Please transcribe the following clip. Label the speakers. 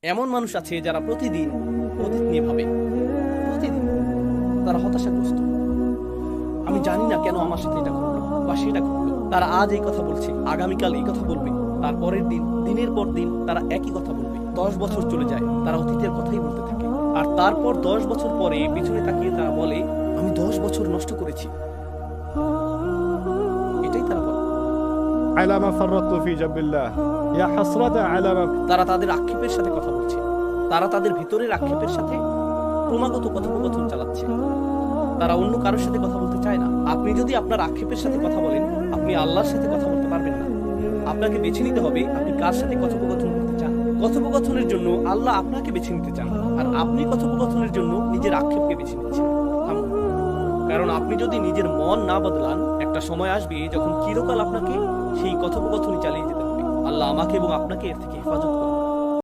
Speaker 1: এমন মানুষ আছে যারা প্রতিদিন অতীত নিয়ে ভাবে, প্রতিদিন তারা হতাশাগ্রস্ত। আমি জানি না কেন আমার সাথে এটা ঘটলো বা সেটা ঘটলো। তারা আজ এই কথা বলছে, আগামীকাল এই কথা বলবে, তার পরের দিন, দিনের পর দিন তারা একই কথা বলবে। 10 বছর চলে যায়, তারা অতীতের কথাই বলতে থাকে। আর তারপর 10 বছর পরে পিছনে তাকিয়ে তারা বলে, আমি 10 বছর নষ্ট করেছি। এটাই তারা বলে।
Speaker 2: على ما فرطت في جنب الله يا حسرة على ما
Speaker 1: তারা তাদের আক্ষেপের সাথে কথা বলছে, তারা তাদের ভিতরের আক্ষেপের সাথে ক্রমাগত কথোপকথন চালাচ্ছে। তারা অন্য কারোর সাথে কথা বলতে চায় না। আপনি যদি আপনার আক্ষেপের সাথে কথা বলেন, আপনি আল্লাহর সাথে কথা বলতে পারবেন না। আপনাকে বেছে নিতে হবে আপনি কার সাথে কথোপকথন করতে চান। কথোপকথনের জন্য আল্লাহ আপনাকে বেছে নিতে চান, আর আপনি কথোপকথনের জন্য নিজের আক্ষেপকে বেছে নিচ্ছেন। থামুন। কারণ আপনি যদি নিজের মন না বদলান, একটা সময় আসবে যখন চিরকাল আপনাকে সেই কথোপকথনই চালিয়ে যেতে হবে। আল্লাহ আমাকে এবং আপনাকে এর থেকে হেফাজত করুন।